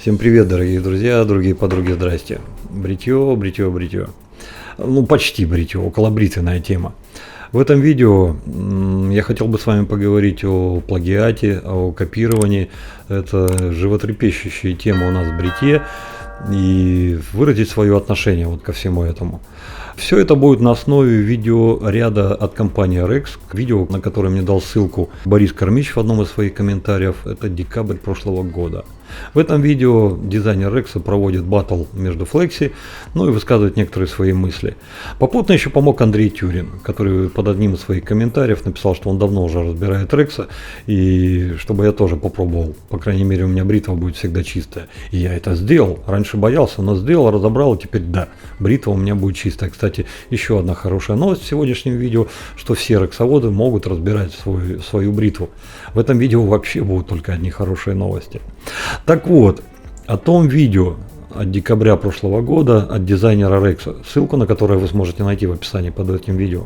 Всем привет, дорогие друзья, другие подруги, здрасте. Бритье, бритье, бритье. Ну, почти бритье, околобритвенная тема. В этом видео я хотел бы с вами поговорить о плагиате, о копировании. Это животрепещущая тема у нас в бритье. И выразить свое отношение вот ко всему этому. Все это будет на основе видеоряда от компании Rex, видео, на которое мне дал ссылку Борис Кормич в одном из своих комментариев, это декабрь прошлого года. В этом видео дизайнер Rex проводит баттл между Flexi, ну и высказывает некоторые свои мысли. Попутно еще помог Андрей Тюрин, который под одним из своих комментариев написал, что он давно уже разбирает Rex, и чтобы я тоже попробовал. По крайней мере, у меня бритва будет всегда чистая. И я это сделал. Раньше боялся, но сделал, разобрал, и теперь да, бритва у меня будет чистая. Кстати, еще одна хорошая новость в сегодняшнем видео, что все рексоводы могут разбирать свою бритву. В этом видео вообще будут только одни хорошие новости. Так вот, о том видео от декабря прошлого года от дизайнера Rex, ссылку на которое вы сможете найти в описании под этим видео.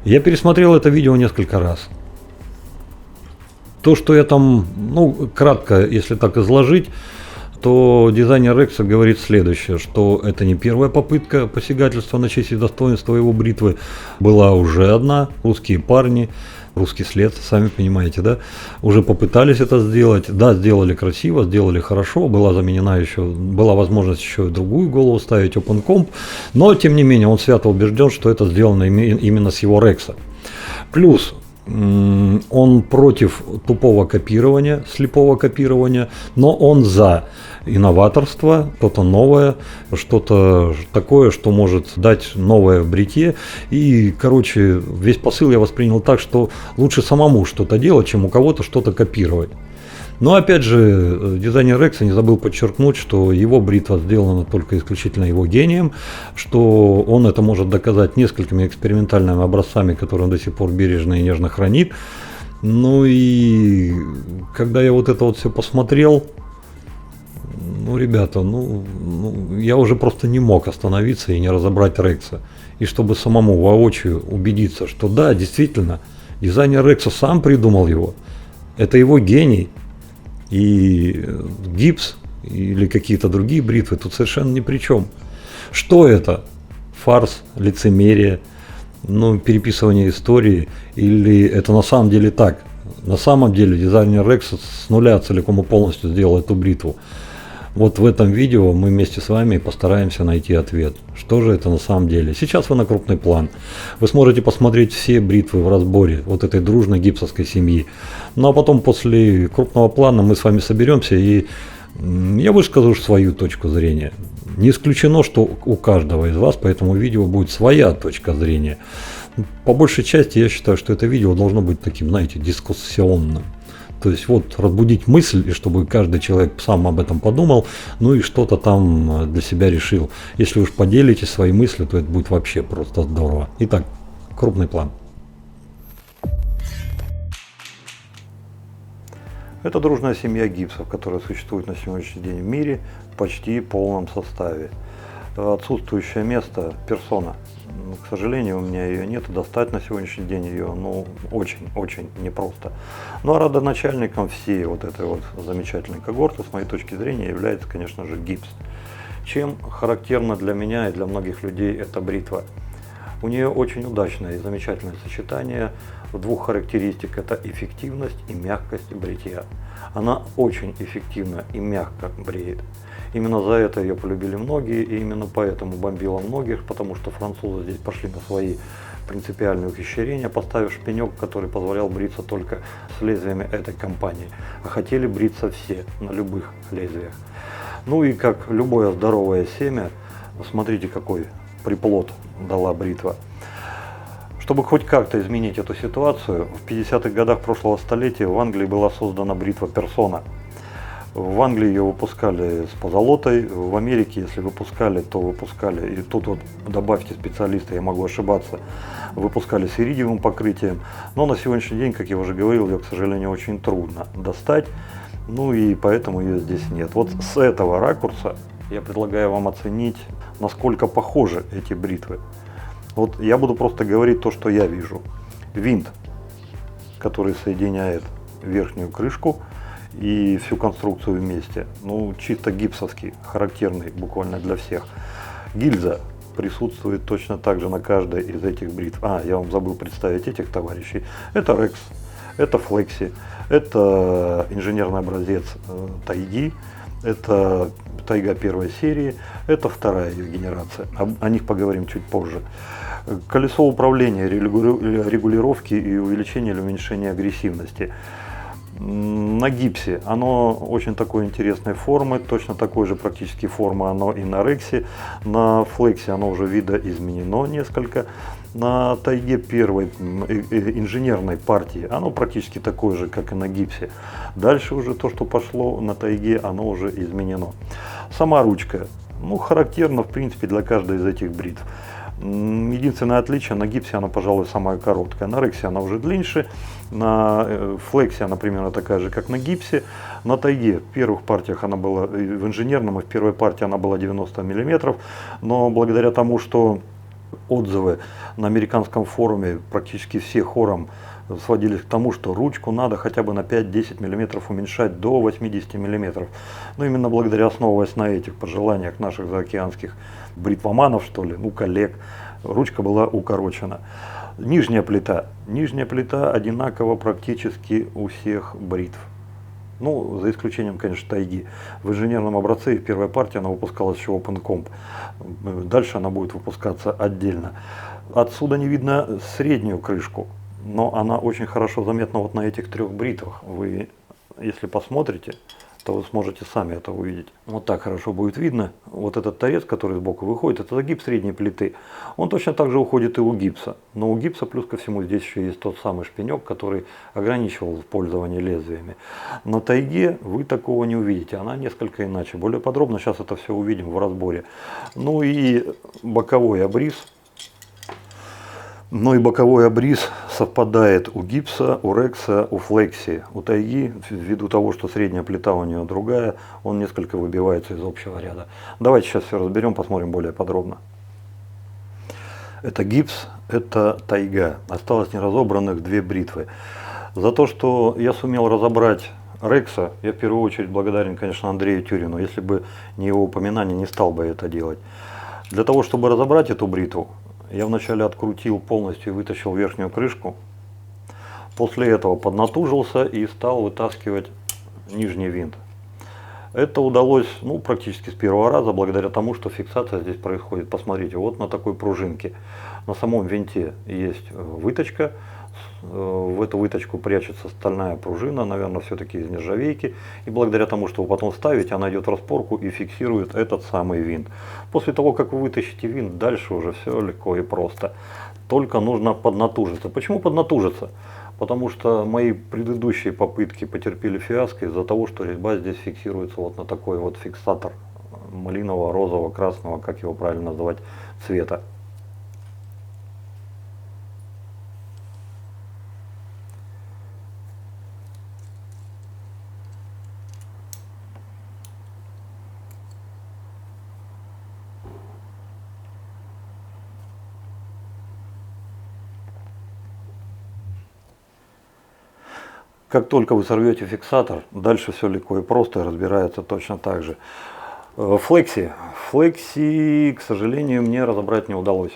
Я пересмотрел это видео несколько раз. То, что я там, кратко, если так изложить, то дизайнер Rex говорит следующее, что это не первая попытка посягательства на честь и достоинство его бритвы, была уже одна, русские парни, русский след, сами понимаете, да, уже попытались это сделать, да, сделали красиво, сделали хорошо, была возможность еще и другую голову ставить, OpenComp, но тем не менее он свято убежден, что это сделано именно с его Rex. Плюс он против тупого копирования, слепого копирования, но он за инноваторство, что-то новое, что-то такое, что может дать новое в бритье. И, весь посыл я воспринял так, что лучше самому что-то делать, чем у кого-то что-то копировать. Но опять же, дизайнер Rex не забыл подчеркнуть, что его бритва сделана только исключительно его гением, что он это может доказать несколькими экспериментальными образцами, которые он до сих пор бережно и нежно хранит. Ну и когда я вот это вот все посмотрел, ребята, я уже просто не мог остановиться и не разобрать Rex. И чтобы самому воочию убедиться, что да, действительно, дизайнер Rex сам придумал его, это его гений. И гипс или какие-то другие бритвы тут совершенно ни при чем. Что это? Фарс, лицемерие, переписывание истории, или это на самом деле так? На самом деле дизайнер Rex с нуля целиком и полностью сделал эту бритву. Вот в этом видео мы вместе с вами постараемся найти ответ. Что же это на самом деле? Сейчас вы на крупный план. Вы сможете посмотреть все бритвы в разборе вот этой дружной гипсовской семьи. Ну а потом после крупного плана мы с вами соберемся и я выскажу свою точку зрения. Не исключено, что у каждого из вас по этому видео будет своя точка зрения. По большей части я считаю, что это видео должно быть таким, дискуссионным. То есть разбудить мысль, и чтобы каждый человек сам об этом подумал, и что-то там для себя решил. Если уж поделитесь свои мысли, то это будет вообще просто здорово. Итак, крупный план. Это дружная семья гипсов, которая существует на сегодняшний день в мире в почти полном составе. Отсутствующее место – персона. К сожалению, у меня ее нет, достать на сегодняшний день ее, очень непросто. Ну а родоначальником всей вот этой замечательной когорты, с моей точки зрения, является, конечно же, гипс. Чем характерно для меня и для многих людей эта бритва? У нее очень удачное и замечательное сочетание двух характеристик – это эффективность и мягкость бритья. Она очень эффективно и мягко бреет. Именно за это ее полюбили многие, и именно поэтому бомбило многих, потому что французы здесь пошли на свои принципиальные ухищрения, поставив шпинек, который позволял бриться только с лезвиями этой компании. А хотели бриться все, на любых лезвиях. Ну и как любое здоровое семя, смотрите, какой приплод дала бритва. Чтобы хоть как-то изменить эту ситуацию, в 50-х годах прошлого столетия в Англии была создана бритва Persona. В Англии ее выпускали с позолотой, в Америке, если выпускали, то выпускали, и тут добавьте специалиста, я могу ошибаться, выпускали с иридиевым покрытием. Но на сегодняшний день, как я уже говорил, ее, к сожалению, очень трудно достать, и поэтому ее здесь нет. Вот с этого ракурса я предлагаю вам оценить, насколько похожи эти бритвы. Вот я буду просто говорить то, что я вижу. Винт, который соединяет верхнюю крышку, и всю конструкцию вместе. Ну, чисто гипсовский, характерный буквально для всех. Гильза присутствует точно так же на каждой из этих бритв. Я вам забыл представить этих товарищей. Это Rex, это Flexi, это инженерный образец тайги, это тайга первой серии, это вторая ее генерация. О них поговорим чуть позже. Колесо управления, регулировки и увеличения или уменьшения агрессивности. На гипсе оно очень такой интересной формы, точно такой же практически формы оно и на Рексе. На Флексе оно уже видоизменено несколько. На тайге первой инженерной партии оно практически такое же, как и на гипсе. Дальше уже то, что пошло на тайге, оно уже изменено. Сама ручка, характерна в принципе для каждой из этих бритв. Единственное отличие, на гипсе она, пожалуй, самая короткая, на Рексе она уже длиннее, на Флексе она примерно такая же, как на гипсе. На тайге в первых партиях она была, в инженерном и в первой партии она была 90 мм, но благодаря тому, что отзывы на американском форуме практически все хором сводились к тому, что ручку надо хотя бы на 5-10 мм уменьшать до 80 мм. Но именно благодаря, основываясь на этих пожеланиях наших заокеанских бритвоманов, что ли, коллег, ручка была укорочена. Нижняя плита одинакова практически у всех бритв. За исключением, конечно, тайги. В инженерном образце в первой партии она выпускалась еще Open Comp. Дальше она будет выпускаться отдельно. Отсюда не видно среднюю крышку, но она очень хорошо заметна вот на этих трех бритвах. Вы, если посмотрите, то вы сможете сами это увидеть. Вот так хорошо будет видно. Вот этот торец, который сбоку выходит, это загиб средней плиты. Он точно так же уходит и у гипса. Но у гипса плюс ко всему здесь еще есть тот самый шпинек, который ограничивал в пользовании лезвиями. На тайге вы такого не увидите. Она несколько иначе. Более подробно сейчас это все увидим в разборе. И боковой обрез. Боковой обрез совпадает у гипса, у Рекса, у Флекси. У тайги, ввиду того, что средняя плита у нее другая, он несколько выбивается из общего ряда. Давайте сейчас все разберем, посмотрим более подробно. Это гипс, это тайга. Осталось неразобранных две бритвы. За то, что я сумел разобрать Рекса, я в первую очередь благодарен, конечно, Андрею Тюрину. Если бы не его упоминание, не стал бы это делать. Для того, чтобы разобрать эту бритву, я вначале открутил полностью и вытащил верхнюю крышку. После этого поднатужился и стал вытаскивать нижний винт. Это удалось практически с первого раза, благодаря тому, что фиксация здесь происходит. Посмотрите, вот на такой пружинке. На самом винте есть выточка. В эту выточку прячется стальная пружина, наверное, все-таки из нержавейки. И благодаря тому, что вы потом ставите, она идет в распорку и фиксирует этот самый винт. После того, как вы вытащите винт, дальше уже все легко и просто. Только нужно поднатужиться. Почему поднатужиться? Потому что мои предыдущие попытки потерпели фиаско из-за того, что резьба здесь фиксируется вот на такой вот фиксатор малинового, розового, красного, как его правильно называть, цвета. Как только вы сорвете фиксатор, дальше все легко и просто, и разбирается точно так же. Флекси, к сожалению, мне разобрать не удалось.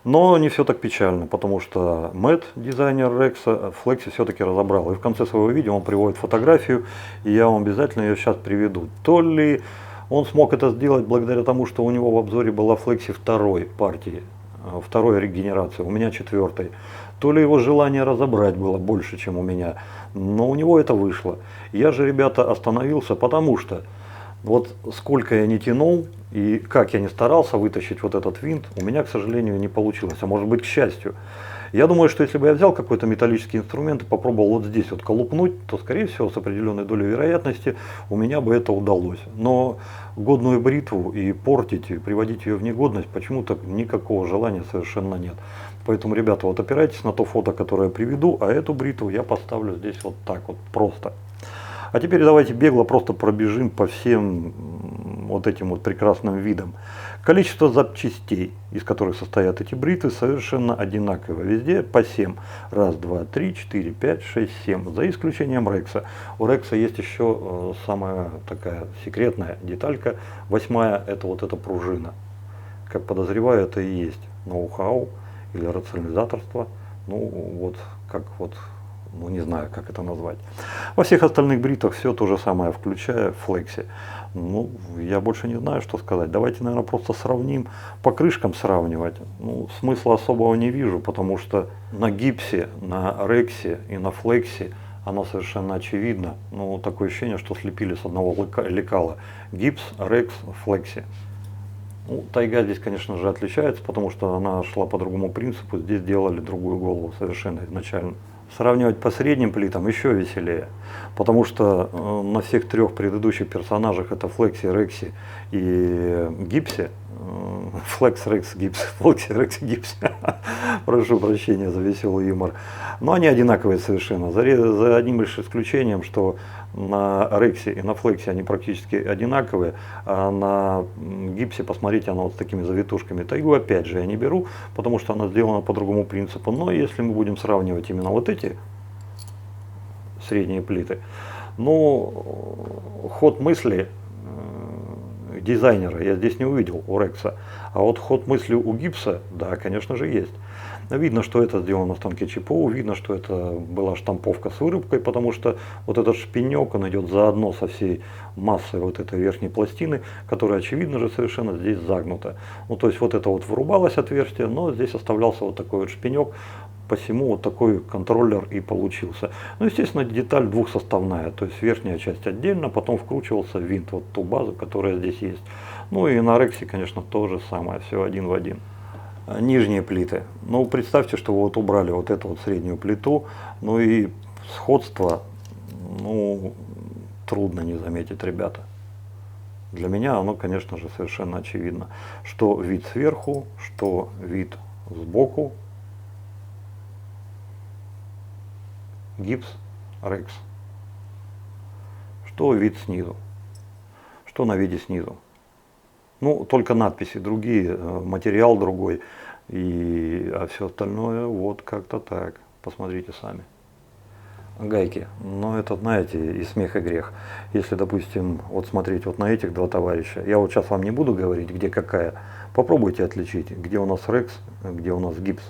Но не все так печально, потому что Мэтт, дизайнер Рекса, Флекси все-таки разобрал. И в конце своего видео он приводит фотографию, и я вам обязательно ее сейчас приведу. То ли он смог это сделать благодаря тому, что у него в обзоре была Флекси второй партии, второй генерации, у меня четвертой. То ли его желание разобрать было больше, чем у меня, но у него это вышло. Я же, ребята, остановился, потому что вот сколько я не тянул и как я не старался вытащить вот этот винт, у меня, к сожалению, не получилось, а может быть, к счастью. Я думаю, что если бы я взял какой-то металлический инструмент и попробовал вот здесь вот колупнуть, то, скорее всего, с определенной долей вероятности у меня бы это удалось. Но годную бритву и портить, и приводить ее в негодность почему-то никакого желания совершенно нет. Поэтому, ребята, вот опирайтесь на то фото, которое я приведу, а эту бритву я поставлю здесь вот так вот просто. А теперь давайте бегло просто пробежим по всем вот этим вот прекрасным видом. Количество запчастей, из которых состоят эти бритвы, совершенно одинаковое. Везде по 7. Раз, два, три, 4, 5, 6, 7. За исключением Рекса. У Рекса есть еще самая такая секретная деталька. 8-я – это вот эта пружина. Как подозреваю, это и есть ноу-хау или рационализаторство. Ну вот, как вот, ну не знаю, как это назвать. Во всех остальных бритвах все то же самое, включая Флекси. Ну, я больше не знаю, что сказать. Давайте, наверное, просто сравним, по крышкам сравнивать. Ну, смысла особого не вижу, потому что на гипсе, на Рексе и на Флекси оно совершенно очевидно. Ну, такое ощущение, что слепили с одного лекала. Гипс, Рекс, Флекси. Ну, Тайга здесь, конечно же, отличается, потому что она шла по другому принципу. Здесь делали другую голову совершенно изначально. Сравнивать по средним плитам еще веселее, потому что на всех трех предыдущих персонажах, это Флекси, Рекси и Гипсе, Флекс, Рекс, Гипс, Флекси, Рекс, Гипс, прошу прощения за веселый юмор, но они одинаковые совершенно, за одним лишь исключением, что на Рексе и на Флексе они практически одинаковые, а на Гипсе, посмотрите, она вот с такими завитушками. Тайгу опять же я не беру, потому что она сделана по другому принципу, но если мы будем сравнивать именно вот эти средние плиты, ну, ход мысли дизайнера я здесь не увидел у Рекса, а вот ход мысли у Гипса, да, конечно же, есть. Видно, что это сделано на станке ЧПУ, видно, что это была штамповка с вырубкой, потому что вот этот шпинек, он идет заодно со всей массой вот этой верхней пластины, которая, очевидно же, совершенно здесь загнута. Ну, то есть вот это вот вырубалось отверстие, но здесь оставлялся вот такой вот шпинек, посему вот такой контроллер и получился. Ну, естественно, деталь двухсоставная, то есть верхняя часть отдельно, потом вкручивался винт, вот ту базу, которая здесь есть. Ну и на Рексе, конечно, то же самое, все один в один. Нижние плиты. Ну, представьте, что вы вот убрали вот эту вот среднюю плиту, ну и сходство, ну, трудно не заметить, ребята. Для меня оно, конечно же, совершенно очевидно, что вид сверху, что вид сбоку. Гипс, Рекс. Что вид снизу, что на виде снизу. Ну, только надписи другие, материал другой, а все остальное вот как-то так. Посмотрите сами. Гайки. Но это, знаете, и смех, и грех. Если, допустим, вот смотреть вот на этих два товарища, я вот сейчас вам не буду говорить, где какая, попробуйте отличить, где у нас Рекс, где у нас Гипс.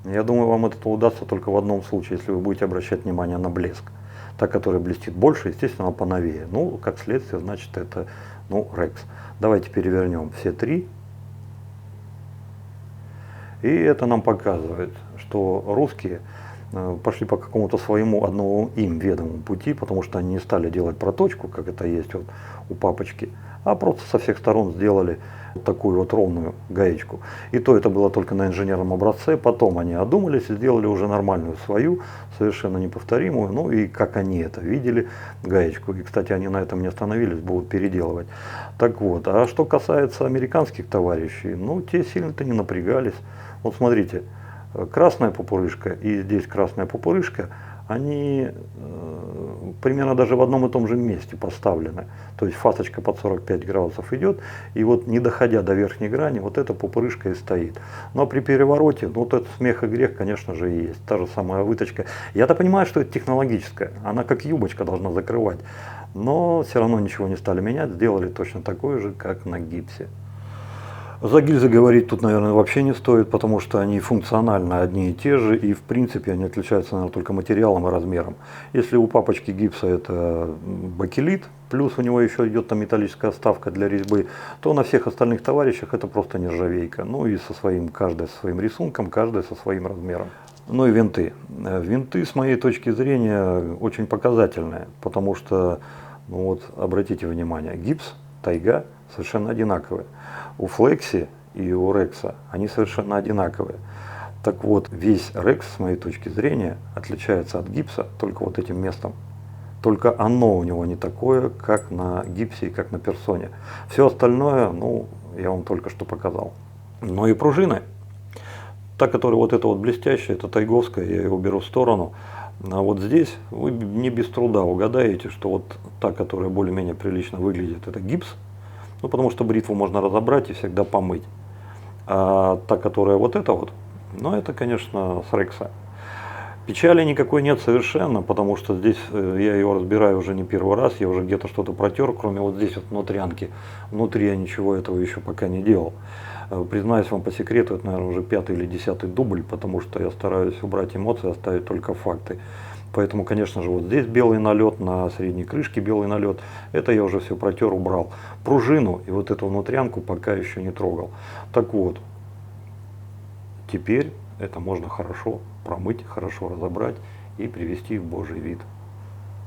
Я думаю, вам это удастся только в одном случае, если вы будете обращать внимание на блеск. Та, которая блестит больше, естественно, она поновее. Ну, как следствие, значит, это, ну, Рекс. Давайте перевернем все три. И это нам показывает, что русские пошли по какому-то своему одному им ведомому пути, потому что они не стали делать проточку, как это есть вот у папочки, а просто со всех сторон сделали вот такую вот ровную гаечку. И то это было только на инженерном образце, потом они одумались и сделали уже нормальную свою, совершенно неповторимую, ну и как они это видели, гаечку. И, кстати, они на этом не остановились, будут переделывать. Так вот, а что касается американских товарищей, ну, те сильно-то не напрягались. Вот смотрите, красная пупырышка и здесь красная пупырышка, они примерно даже в одном и том же месте поставлены. То есть фасочка под 45 градусов идет, и вот не доходя до верхней грани, вот эта пупырышка и стоит. Но при перевороте, ну вот этот смех и грех, конечно же, и есть. Та же самая выточка. Я-то понимаю, что это технологическая, она как юбочка должна закрывать. Но все равно ничего не стали менять, сделали точно такое же, как на гипсе. За гильзы говорить тут, наверное, вообще не стоит, потому что они функционально одни и те же, и в принципе они отличаются, наверное, только материалом и размером. Если у папочки гипса это бакелит, плюс у него еще идет там металлическая вставка для резьбы, то на всех остальных товарищах это просто нержавейка. Ну и со своим, каждая со своим рисунком, каждая со своим размером. Ну и винты. Винты, с моей точки зрения, очень показательные, потому что, ну вот, обратите внимание, гипс, тайга совершенно одинаковые. У Флекси и у Рекса они совершенно одинаковые. Так вот, весь Рекс, с моей точки зрения, отличается от гипса только вот этим местом. Только оно у него не такое, как на гипсе и как на персоне. Все остальное, ну, я вам только что показал. Ну и пружины. Та, которая вот эта вот блестящая, это тайговская, я ее уберу в сторону. А вот здесь вы не без труда угадаете, что вот та, которая более-менее прилично выглядит, это гипс. Ну, потому что бритву можно разобрать и всегда помыть. А та, которая вот эта вот, ну, это, конечно, с Рекса. Печали никакой нет совершенно, потому что здесь я ее разбираю уже не первый раз, я уже где-то что-то протер, кроме вот здесь вот внутрянки. Внутри я ничего этого еще пока не делал. Признаюсь вам по секрету, это, наверное, уже 5-й или 10-й дубль, потому что я стараюсь убрать эмоции, оставить только факты. Поэтому, конечно же, вот здесь белый налет, на средней крышке белый налет, это я уже все протер, убрал. Пружину и вот эту внутрянку пока еще не трогал. Так вот, теперь это можно хорошо промыть, хорошо разобрать и привести в божий вид.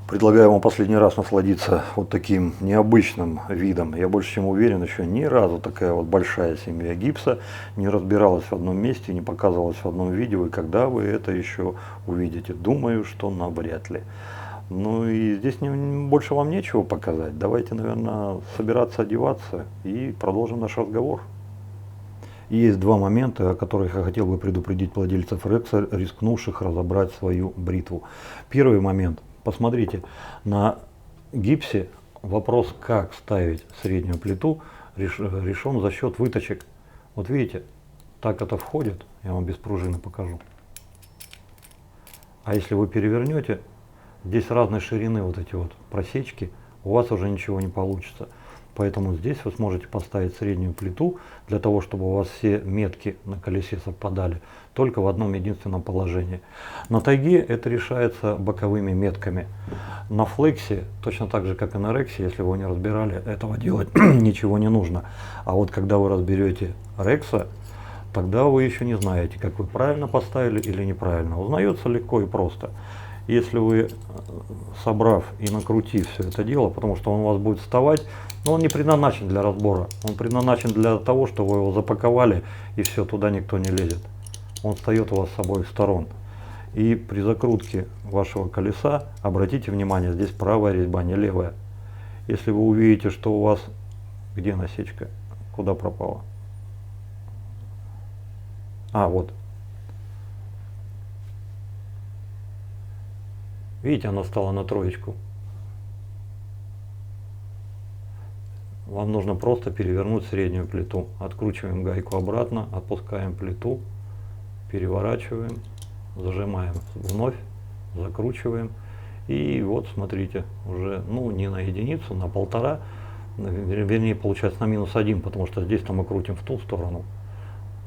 Предлагаю вам последний раз насладиться вот таким необычным видом. Я больше чем уверен, еще ни разу такая вот большая семья гипса не разбиралась в одном месте, не показывалась в одном видео. И когда вы это еще увидите? Думаю, что навряд ли. Ну и здесь больше вам нечего показать. Давайте, наверное, собираться, одеваться и продолжим наш разговор. Есть два момента, о которых я хотел бы предупредить владельцев Рекса, рискнувших разобрать свою бритву. Первый момент. Посмотрите, на гипсе вопрос, как ставить среднюю плиту, решен за счет выточек. Вот видите, так это входит, я вам без пружины покажу. А если вы перевернете, здесь разной ширины вот эти вот просечки, у вас уже ничего не получится. Поэтому здесь вы сможете поставить среднюю плиту для того, чтобы у вас все метки на колесе совпадали только в одном единственном положении. На тайге это решается боковыми метками. На флексе, точно так же как и на рексе, если вы не разбирали, этого делать ничего не нужно. А вот когда вы разберете рекса, тогда вы еще не знаете, как вы правильно поставили или неправильно. Узнается легко и просто. Если вы, собрав и накрутив все это дело, потому что он у вас будет вставать, но он не предназначен для разбора, он предназначен для того, чтобы вы его запаковали и все, туда никто не лезет. Он встает у вас с обоих сторон. И при закрутке вашего колеса, обратите внимание, здесь правая резьба, не левая. Если вы увидите, что у вас, где насечка, куда пропала? А, вот. Видите, она стала на троечку. Вам нужно просто перевернуть среднюю плиту. Откручиваем гайку обратно, отпускаем плиту, переворачиваем, зажимаем вновь, закручиваем. И вот смотрите, уже ну не на единицу, на 1,5, вернее получается на -1, потому что здесь-то мы крутим в ту сторону.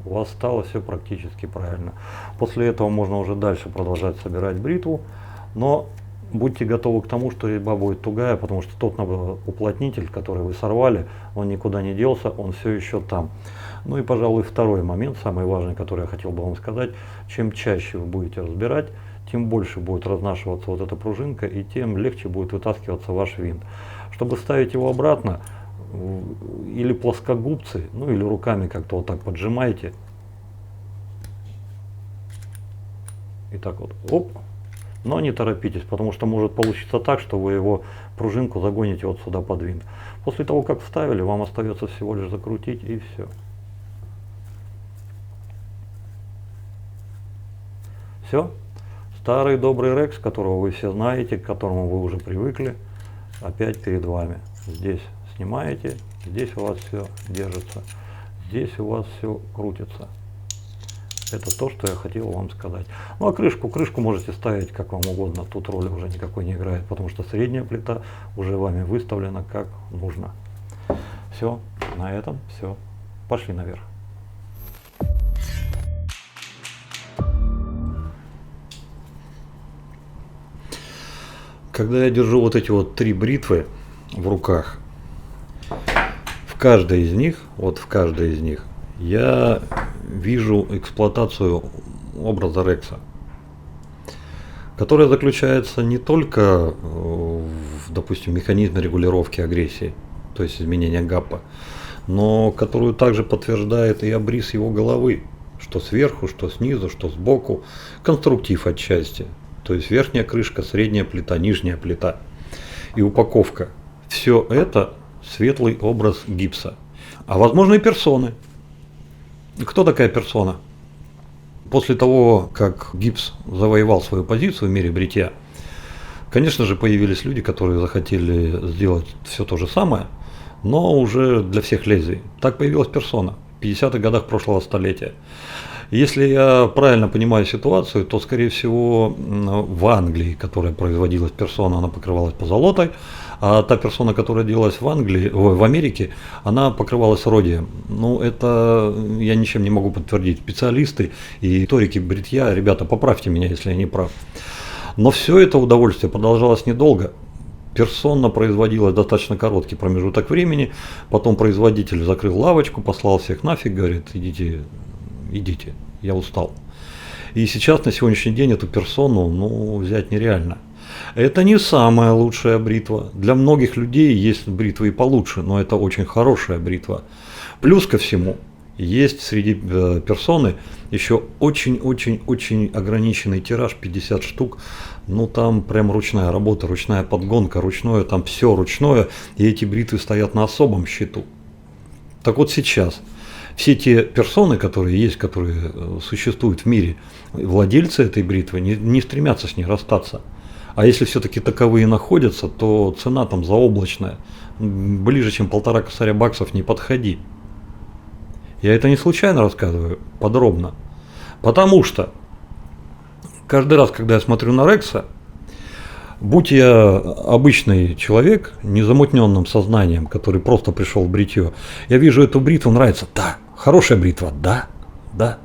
У вас стало все практически правильно. После этого можно уже дальше продолжать собирать бритву. Но будьте готовы к тому, что резьба будет тугая, потому что тот уплотнитель, который вы сорвали, он никуда не делся, он все еще там. Ну и, пожалуй, второй момент, самый важный, который я хотел бы вам сказать. Чем чаще вы будете разбирать, тем больше будет разнашиваться вот эта пружинка, и тем легче будет вытаскиваться ваш винт. Чтобы ставить его обратно, или плоскогубцы, ну или руками как-то вот так поджимаете. И так вот, оп. Но не торопитесь, потому что может получиться так, что вы его пружинку загоните вот сюда под винт. После того, как вставили, вам остается всего лишь закрутить и все. Все. Старый добрый Рекс, которого вы все знаете, к которому вы уже привыкли, опять перед вами. Здесь снимаете, здесь у вас все держится, здесь у вас все крутится. Это то, что я хотел вам сказать. Ну а крышку можете ставить как вам угодно, тут роли уже никакой не играет, потому что средняя плита уже вами выставлена как нужно. Все, на этом все. Пошли наверх. Когда я держу вот эти вот 3 бритвы в руках, в каждой из них, я вижу эксплуатацию образа Рекса, которая заключается не только в, допустим, механизме регулировки агрессии, то есть изменения гаппа, но которую также подтверждает и обрис его головы, что сверху, что снизу, что сбоку, конструктив отчасти, то есть верхняя крышка, средняя плита, нижняя плита и упаковка. Все это светлый образ гипса, а возможно и персоны. Кто такая персона? После того, как гипс завоевал свою позицию в мире бритья, конечно же, появились люди, которые захотели сделать все то же самое, но уже для всех лезвий. Так появилась персона в 50-х годах прошлого столетия. Если я правильно понимаю ситуацию, то, скорее всего, в Англии, которая производилась персона, она покрывалась позолотой, а та персона, которая делалась в Англии, в Америке, она покрывалась родием. Ну, это я ничем не могу подтвердить. Специалисты и историки бритья, ребята, поправьте меня, если я не прав. Но все это удовольствие продолжалось недолго. Персона производилась достаточно короткий промежуток времени, потом производитель закрыл лавочку, послал всех нафиг, говорит, идите, я устал. И сейчас, на сегодняшний день, эту персону взять нереально. Это не самая лучшая бритва. Для многих людей есть бритвы и получше, но это очень хорошая бритва. Плюс ко всему, есть среди персоны еще очень-очень-очень ограниченный тираж, 50 штук. Ну там прям ручная работа, ручная подгонка, ручное, там все ручное. И эти бритвы стоят на особом счету. Так вот сейчас все те персоны, которые есть, которые существуют в мире, владельцы этой бритвы не стремятся с ней расстаться. А если все-таки таковые находятся, то цена там заоблачная. Ближе, чем 1,5 косаря баксов не подходи. Я это не случайно рассказываю подробно. Потому что каждый раз, когда я смотрю на Рекса, будь я обычный человек, незамутненным сознанием, который просто пришел в бритье, я вижу эту бритву, нравится, да, хорошая бритва, да.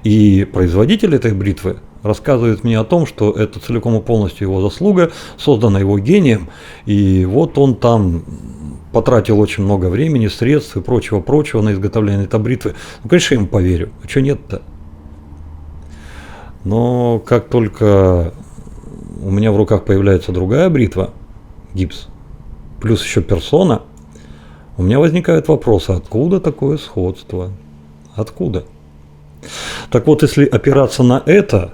И производитель этой бритвы рассказывает мне о том, что это целиком и полностью его заслуга, создана его гением, и вот он там потратил очень много времени, средств и прочего на изготовление этой бритвы. Ну, конечно, я ему поверю, а что нет-то? Но как только у меня в руках появляется другая бритва, гипс, плюс еще персона, у меня возникают вопросы, откуда такое сходство? Откуда? Так вот, если опираться на это,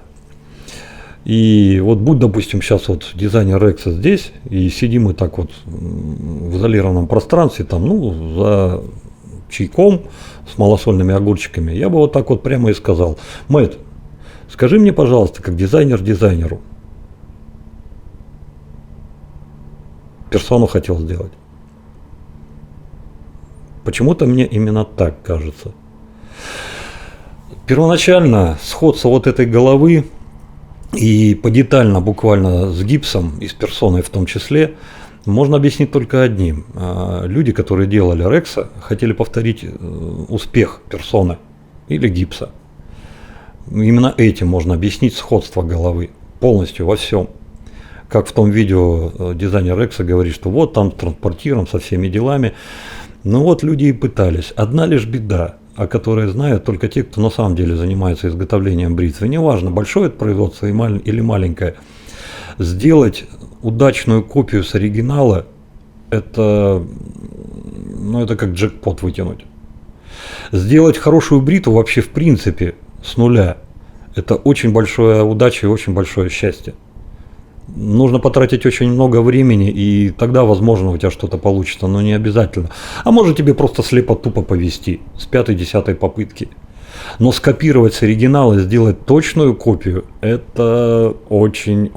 и вот будь, допустим, сейчас вот дизайнер Рекса здесь, и сидим мы так вот в изолированном пространстве, там, за чайком с малосольными огурчиками, я бы вот так вот прямо и сказал: Мэтт, скажи мне, пожалуйста, как дизайнер дизайнеру, персону хотел сделать. Почему-то мне именно так кажется. Первоначально сходство вот этой головы и подетально буквально с гипсом и с персоной в том числе можно объяснить только одним. Люди, которые делали Рекса, хотели повторить успех персоны или гипса. Именно этим можно объяснить сходство головы полностью во всем. Как в том видео дизайнер Рекса говорит, что вот там с транспортиром, со всеми делами. Ну вот люди и пытались. Одна лишь беда, о которой знают только те, кто на самом деле занимается изготовлением бритвы. Неважно, большое это производство или маленькое. Сделать удачную копию с оригинала, это как джекпот вытянуть. Сделать хорошую бритву вообще в принципе с нуля, это очень большая удача и очень большое счастье. Нужно потратить очень много времени, и тогда, возможно, у тебя что-то получится, но не обязательно. А может тебе просто слепо тупо повезти с 5-10 попытки. Но скопировать с оригинала и сделать точную копию, это очень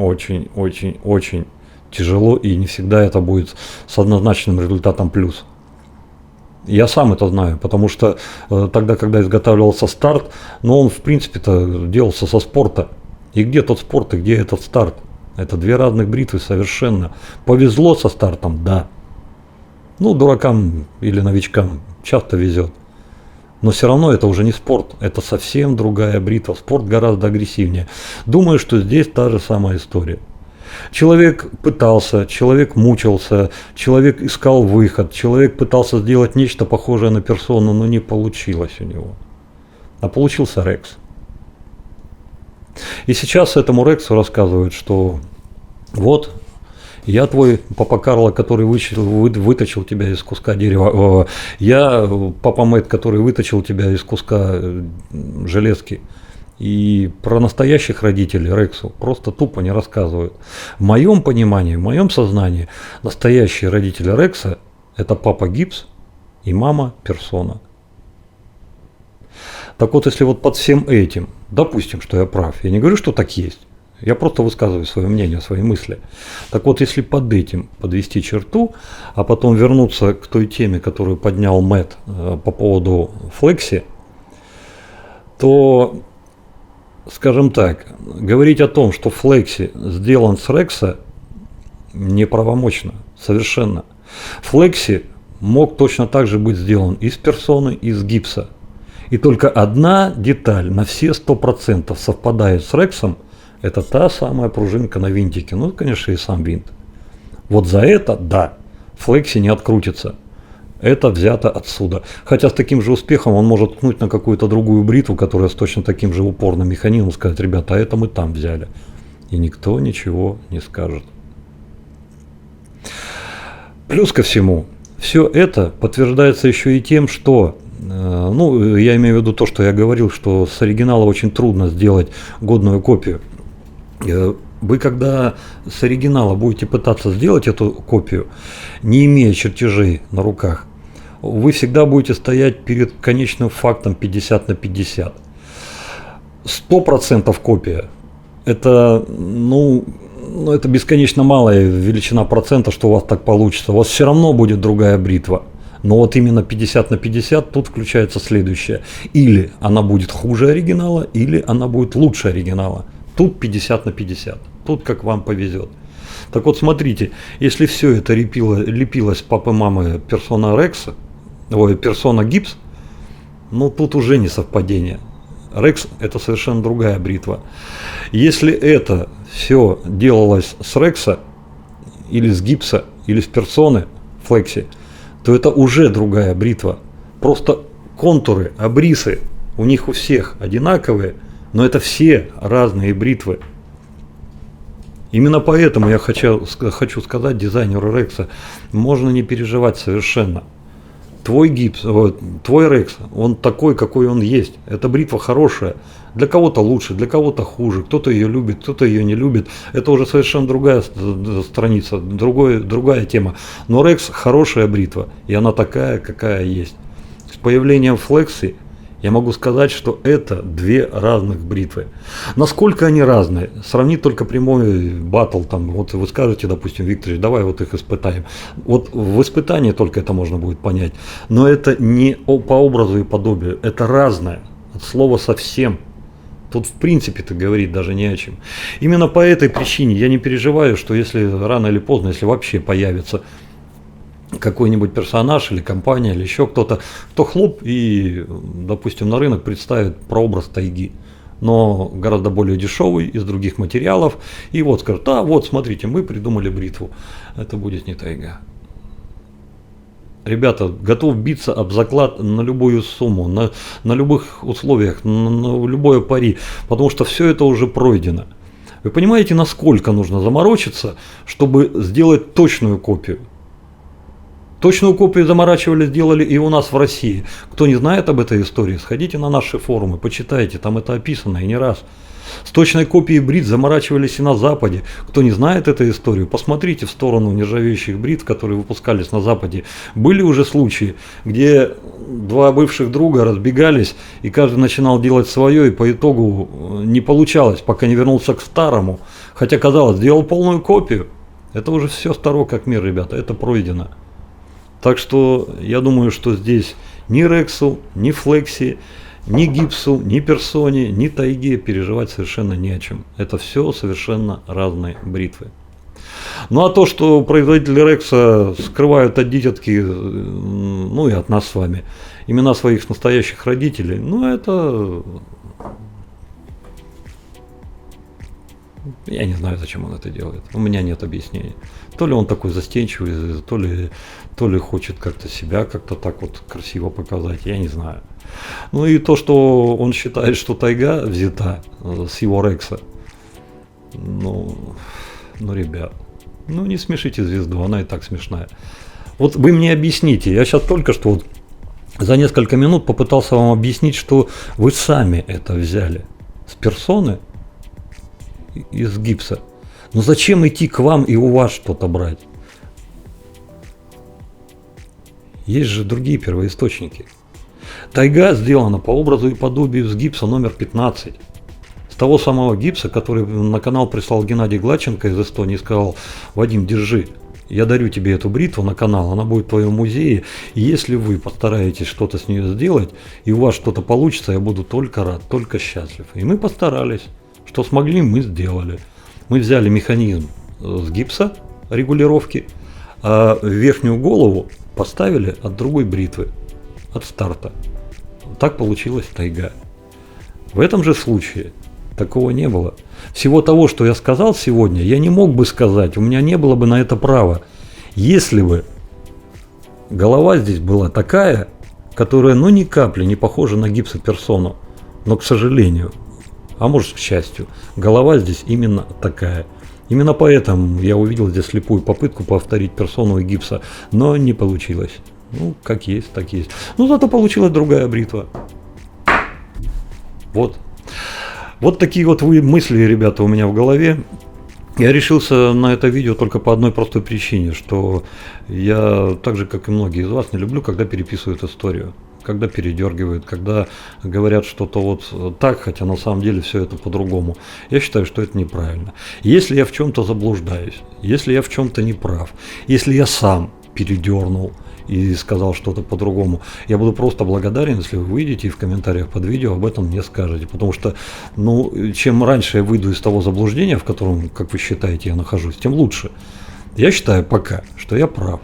тяжело, и не всегда это будет с однозначным результатом плюс. Я сам это знаю, потому что тогда, когда изготавливался старт, он в принципе-то делался со спорта. И где тот спорт, и где этот старт? Это две разных бритвы совершенно. Повезло со стартом, да. Дуракам или новичкам часто везет. Но все равно это уже не спорт. Это совсем другая бритва. Спорт гораздо агрессивнее. Думаю, что здесь та же самая история. Человек пытался, человек мучился, человек искал выход, человек пытался сделать нечто похожее на персону, но не получилось у него. А получился Рекс. И сейчас этому Рексу рассказывают, что вот, я твой папа Карло, который выточил тебя из куска дерева, я папа Мэтт, который выточил тебя из куска железки. И про настоящих родителей Рексу просто тупо не рассказывают. В моем понимании, в моем сознании, настоящие родители Рекса – это папа Гипс и мама Персона. Так вот, если вот под всем этим, допустим, что я прав, я не говорю, что так есть, Я просто высказываю свое мнение, свои мысли. Так вот, если под этим подвести черту, а потом вернуться к той теме, которую поднял Мэтт по поводу Флекси, то, скажем так, говорить о том, что Флекси сделан с Рекса, неправомочно, совершенно. Флекси мог точно так же быть сделан из персоны, из гипса. И только одна деталь на все 100% совпадает с Рексом, это та самая пружинка на винтике, ну, конечно, и сам винт. Вот за это, да, Флекси не открутится. Это взято отсюда. Хотя с таким же успехом он может ткнуть на какую-то другую бритву, которая с точно таким же упорным механизмом, сказать: ребята, а это мы там взяли. И никто ничего не скажет. Плюс ко всему, все это подтверждается еще и тем, что, ну, я имею в виду то, что я говорил, что с оригинала очень трудно сделать годную копию. Вы когда с оригинала будете пытаться сделать эту копию, не имея чертежей на руках, вы всегда будете стоять перед конечным фактом 50 на 50. 100% копия – это, это бесконечно малая величина процента, что у вас так получится. У вас все равно будет другая бритва. Но вот именно 50 на 50 тут включается следующее. Или она будет хуже оригинала, или она будет лучше оригинала. Тут 50 на 50. Тут как вам повезет. Так вот, смотрите, если все это лепилось папы мамы персона Рекса, персона Гипс, ну тут уже не совпадение. Рекс – это совершенно другая бритва. Если это все делалось с Рекса, или с Гипса, или с персоны Флекси, то это уже другая бритва. Просто контуры, обрисы у них у всех одинаковые, но это все разные бритвы. Именно поэтому я хочу сказать дизайнеру Рекса: можно не переживать совершенно. Твой гипс, твой Рекс, он такой, какой он есть. Эта бритва хорошая. Для кого-то лучше, для кого-то хуже. Кто-то ее любит, кто-то ее не любит. Это уже совершенно другая страница, другая тема. Но Рекс хорошая бритва, и она такая, какая есть. С появлением Флекси я могу сказать, что это две разных бритвы. Насколько они разные? Сравнить только прямой баттл. Там, вот вы скажете, допустим, Викторович, давай вот их испытаем. Вот в испытании только это можно будет понять. Но это не по образу и подобию. Это разное. От слова совсем. Тут в принципе-то говорить даже не о чем. Именно по этой причине я не переживаю, что если рано или поздно, если вообще появится какой-нибудь персонаж или компания или еще кто-то, кто хлоп и, допустим, на рынок представит прообраз тайги, но гораздо более дешевый, из других материалов, и вот скажут: да, вот смотрите, мы придумали бритву. Это будет не тайга. Ребята, готов биться об заклад на любую сумму, на любых условиях, на любое пари, потому что все это уже пройдено. Вы понимаете, насколько нужно заморочиться, чтобы сделать точную копию? Точную копию заморачивали, сделали и у нас в России. Кто не знает об этой истории, сходите на наши форумы, почитайте, там это описано и не раз. С точной копией бритв заморачивались и на Западе. Кто не знает эту историю, посмотрите в сторону нержавеющих бритв, которые выпускались на Западе. Были уже случаи, где два бывших друга разбегались, и каждый начинал делать свое, и по итогу не получалось, пока не вернулся к старому. Хотя, казалось, сделал полную копию. Это уже все старо как мир, ребята, это пройдено. Так что я думаю, что здесь ни Рексу, ни Флекси, ни Гипсу, ни Персоне, ни Тайге переживать совершенно не о чем. Это все совершенно разные бритвы. Ну а то, что производители Рекса скрывают от дитятки, ну и от нас с вами, имена своих настоящих родителей, ну это... Я не знаю, зачем он это делает. У меня нет объяснений. То ли он такой застенчивый, то ли хочет как-то себя как-то так вот красиво показать, я не знаю. Ну и то, что он считает, что тайга взята с его Рекса. Ну, ребят, не смешите звезду, она и так смешная. Вот вы мне объясните, я сейчас только что вот за несколько минут попытался вам объяснить, что вы сами это взяли с персоны, из гипса. Но зачем идти к вам и у вас что-то брать? Есть же другие первоисточники. Тайга сделана по образу и подобию с гипса номер 15. С того самого гипса, который на канал прислал Геннадий Гладченко из Эстонии и сказал: Вадим, держи, я дарю тебе эту бритву на канал, она будет в твоем музее, и если вы постараетесь что-то с нее сделать, и у вас что-то получится, я буду только рад, только счастлив. И мы постарались, что смогли, мы сделали. Мы взяли механизм с гипса регулировки, а верхнюю голову поставили от другой бритвы, от старта. Так получилась тайга. В этом же случае такого не было. Всего того, что я сказал сегодня, я не мог бы сказать, у меня не было бы на это права, если бы голова здесь была такая, которая ни капли не похожа на гипсоперсону. Но, к сожалению, а может, к счастью, голова здесь именно такая. Именно поэтому я увидел здесь слепую попытку повторить персону и гипса, но не получилось. Как есть, так есть. Зато получилась другая бритва. Вот такие вот мысли, ребята, у меня в голове. Я решился на это видео только по одной простой причине, что я, так же как и многие из вас, не люблю, когда переписывают историю, когда передергивают, когда говорят что-то вот так, хотя на самом деле все это по-другому. Я считаю, что это неправильно. Если я в чем-то заблуждаюсь, если я в чем-то не прав, если я сам передернул и сказал что-то по-другому, я буду просто благодарен, если вы выйдете и в комментариях под видео об этом мне скажете, потому что, чем раньше я выйду из того заблуждения, в котором, как вы считаете, я нахожусь, тем лучше. Я считаю пока, что я прав.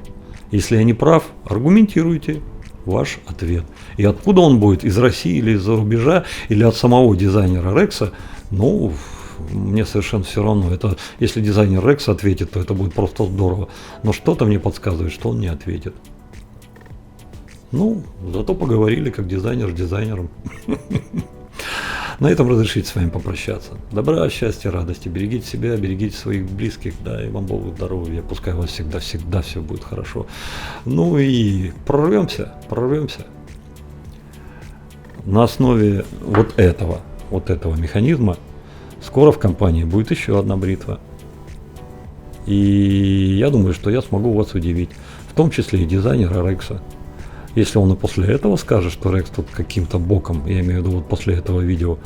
Если я не прав, аргументируйте ваш ответ. И откуда он будет, из России или из-за рубежа, или от самого дизайнера Рекса, мне совершенно все равно. Это, если дизайнер Рекс ответит, то это будет просто здорово. Но что-то мне подсказывает, что он не ответит. Зато поговорили, как дизайнер с дизайнером. На этом разрешите с вами попрощаться. Добра, счастья, радости. Берегите себя, берегите своих близких. Да, и вам Богу здоровья. Пускай у вас всегда все будет хорошо. И прорвемся. На основе вот этого механизма скоро в компании будет еще одна бритва. И я думаю, что я смогу вас удивить. В том числе и дизайнера Рекса. Если он и после этого скажет, что Рекс тут каким-то боком, я имею в виду вот после этого видео,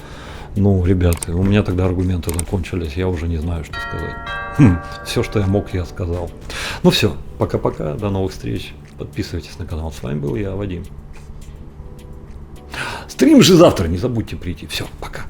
ребята, у меня тогда аргументы закончились, я уже не знаю, что сказать. Все, что я мог, я сказал. Все, пока-пока, до новых встреч, подписывайтесь на канал, с вами был я, Вадим. Стрим же завтра, не забудьте прийти, все, пока.